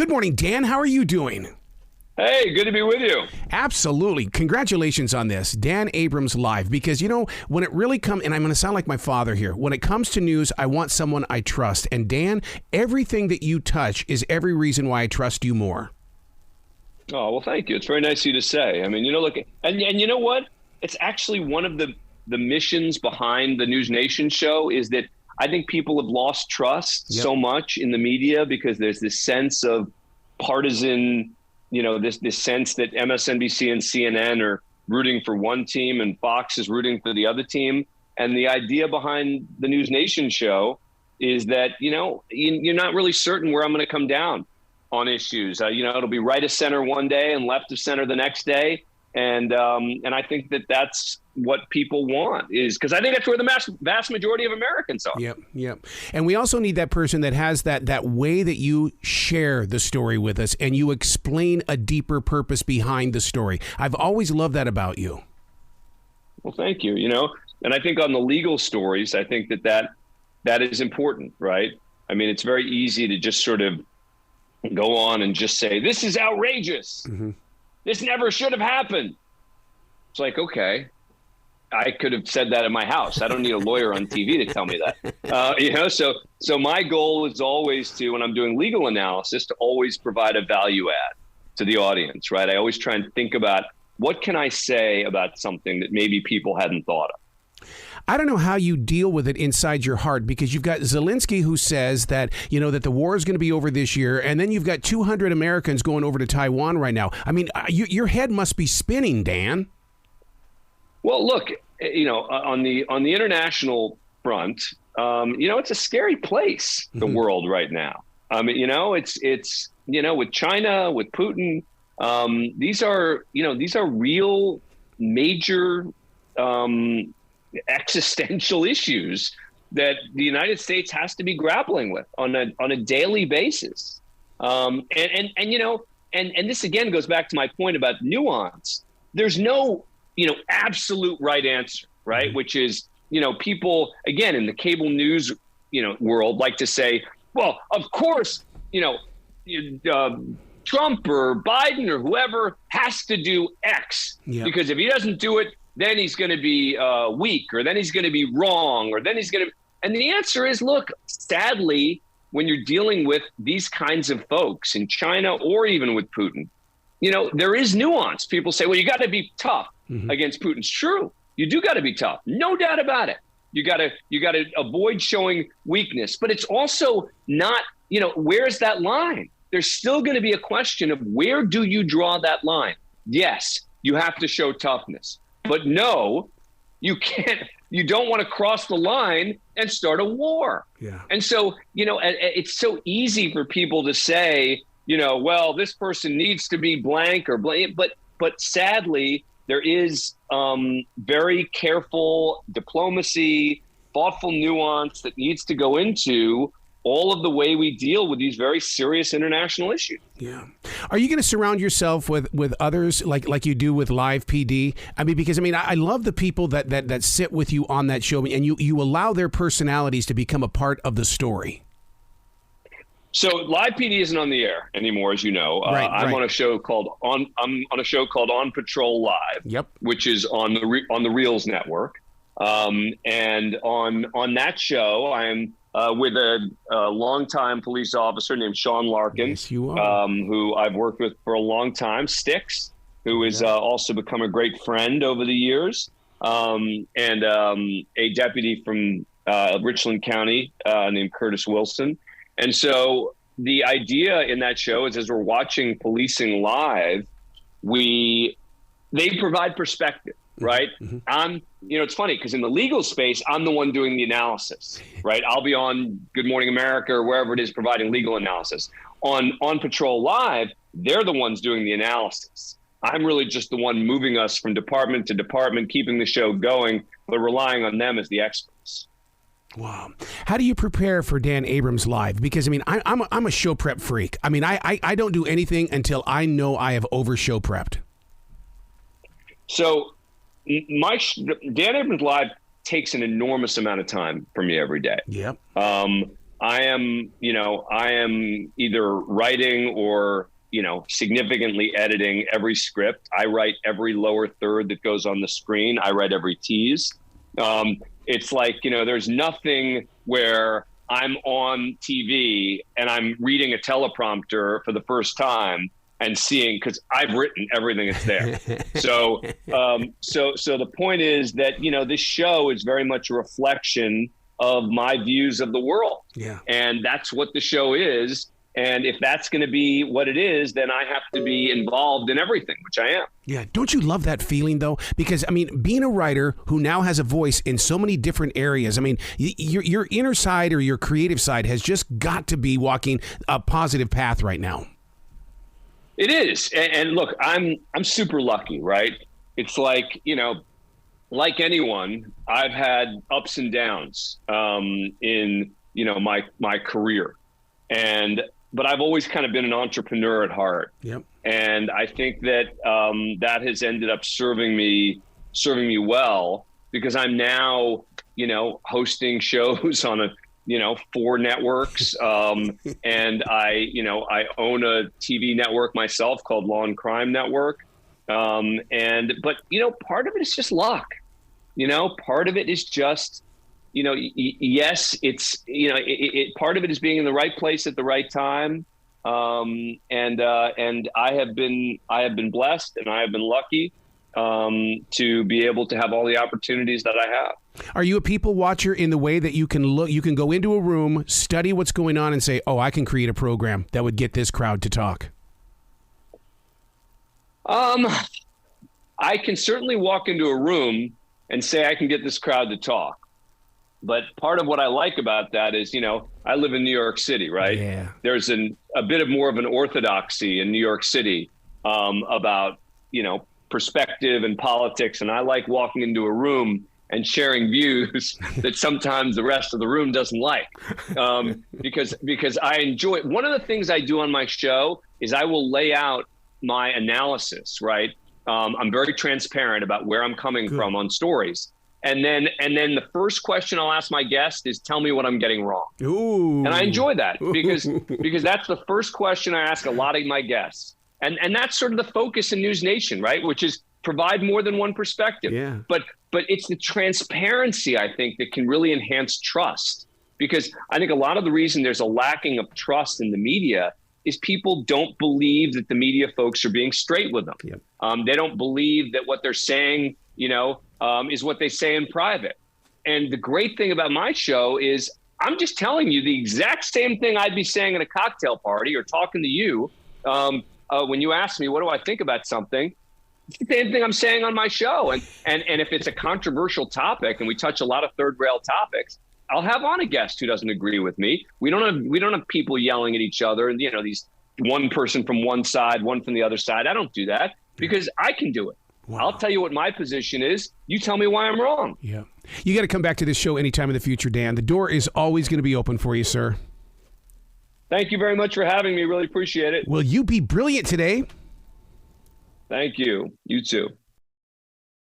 Good morning, Dan. How are you doing? Hey, good to be with you. Absolutely. Congratulations on this, Dan Abrams Live, because, you know, when it really comes, and I'm going to sound like my father here, when it comes to news, I want someone I trust. And Dan, everything that you touch is every reason why I trust you more. Oh, well, thank you. It's very nice of you to say. I mean, look, and you know what? It's actually one of the missions behind the NewsNation show is that I think people have lost trust so much in the media because there's this sense of partisan, this sense that MSNBC and CNN are rooting for one team and Fox is rooting for the other team. And the idea behind the NewsNation show is that, you're not really certain where I'm going to come down on issues. It'll be right of center one day and left of center the next day. And I think that that's what people want, is because I think that's where the vast majority of Americans are. Yep. And we also need that person that has that way that you share the story with us and you explain a deeper purpose behind the story. I've always loved that about you. Well, thank you. And I think on the legal stories, I think that is important, right? I mean, it's very easy to just sort of go on and just say, this is outrageous. Mm-hmm. This never should have happened. It's like, okay, I could have said that in my house. I don't need a lawyer on TV to tell me that. So my goal is always to, when I'm doing legal analysis, to always provide a value add to the audience, right? I always try and think about what can I say about something that maybe people hadn't thought of. I don't know how you deal with it inside your heart, because you've got Zelensky who says that, that the war is going to be over this year. And then you've got 200 Americans going over to Taiwan right now. I mean, your head must be spinning, Dan. Well, look, on the international front, it's a scary place, the world right now. It's with China, with Putin, these are real major existential issues that the United States has to be grappling with on a daily basis. And this again goes back to my point about nuance. There's no absolute right answer, right? Mm-hmm. Which is, people, again, in the cable news, world like to say, well, of course, Trump or Biden or whoever has to do X, because if he doesn't do it, then he's going to be weak, or then he's going to be wrong, or then he's going to. And the answer is, look, sadly, when you're dealing with these kinds of folks in China or even with Putin, there is nuance. People say, well, you got to be tough against Putin. It's true. You do got to be tough. No doubt about it. You got to avoid showing weakness. But it's also not, where's that line? There's still going to be a question of where do you draw that line? Yes, you have to show toughness. But no, you can't. You don't want to cross the line and start a war. Yeah. And so, it's so easy for people to say, well, this person needs to be blank or blank. But sadly, there is very careful diplomacy, thoughtful nuance that needs to go into all of the way we deal with these very serious international issues. Yeah. Are you going to surround yourself with others like you do with Live PD? I mean, because I love the people that sit with you on that show, and you allow their personalities to become a part of the story. So Live PD isn't on the air anymore, as you know. I'm on a show called On Patrol Live, which is on the Reelz network. And on that show, I'm with a longtime police officer named Sean Larkin, yes, you are. Who I've worked with for a long time, Sticks, who has also become a great friend over the years, and a deputy from Richland County named Curtis Wilson. And so the idea in that show is, as we're watching policing live, they provide perspective. Right. Mm-hmm. It's funny because in the legal space, I'm the one doing the analysis. Right. I'll be on Good Morning America or wherever it is providing legal analysis. On Patrol Live, they're the ones doing the analysis. I'm really just the one moving us from department to department, keeping the show going, but relying on them as the experts. Wow. How do you prepare for Dan Abrams Live? Because, I'm a show prep freak. I don't do anything until I know I have over show prepped. So Dan Abrams Live takes an enormous amount of time for me every day. Yep. I am either writing or, significantly editing every script. I write every lower third that goes on the screen. I write every tease. It's like, there's nothing where I'm on TV and I'm reading a teleprompter for the first time and seeing, because I've written everything that's there. So the point is that, this show is very much a reflection of my views of the world. Yeah. And that's what the show is. And if that's going to be what it is, then I have to be involved in everything, which I am. Yeah. Don't you love that feeling, though? Because, being a writer who now has a voice in so many different areas, your inner side or your creative side has just got to be walking a positive path right now. It is. And look, I'm super lucky, right? It's like, like anyone, I've had ups and downs in, my career. But I've always kind of been an entrepreneur at heart. Yep. And I think that that has ended up serving me well, because I'm now, hosting shows on 4 networks. And I own a TV network myself called Law and Crime Network. But part of it is just luck. Part of it is just, yes, it's, part of it is being in the right place at the right time. And I have been blessed, and I have been lucky to be able to have all the opportunities that I have. Are you a people watcher in the way that you can go into a room, study what's going on, and say, oh, I can create a program that would get this crowd to talk? I can certainly walk into a room and say I can get this crowd to talk. But part of what I like about that is, I live in New York City, right? Yeah. There's a bit more of an orthodoxy in New York City about, perspective and politics. And I like walking into a room and sharing views that sometimes the rest of the room doesn't like, because I enjoy it. One of the things I do on my show is I will lay out my analysis, right? I'm very transparent about where I'm coming from on stories. And then the first question I'll ask my guest is, tell me what I'm getting wrong. Ooh. And I enjoy that because that's the first question I ask a lot of my guests. And that's sort of the focus in NewsNation, right? Which is provide more than one perspective. Yeah. But it's the transparency, I think, that can really enhance trust. Because I think a lot of the reason there's a lacking of trust in the media is people don't believe that the media folks are being straight with them. Yep. They don't believe that what they're saying, is what they say in private. And the great thing about my show is I'm just telling you the exact same thing I'd be saying at a cocktail party or talking to you when you ask me, what do I think about something? It's the same thing I'm saying on my show. And if it's a controversial topic and we touch a lot of third rail topics, I'll have on a guest who doesn't agree with me. We don't have people yelling at each other and, these one person from one side, one from the other side. I don't do that because I can do it. Wow. I'll tell you what my position is. You tell me why I'm wrong. Yeah. You got to come back to this show anytime in the future, Dan. The door is always going to be open for you, sir. Thank you very much for having me. Really appreciate it. Will you be brilliant today? Thank you. You too.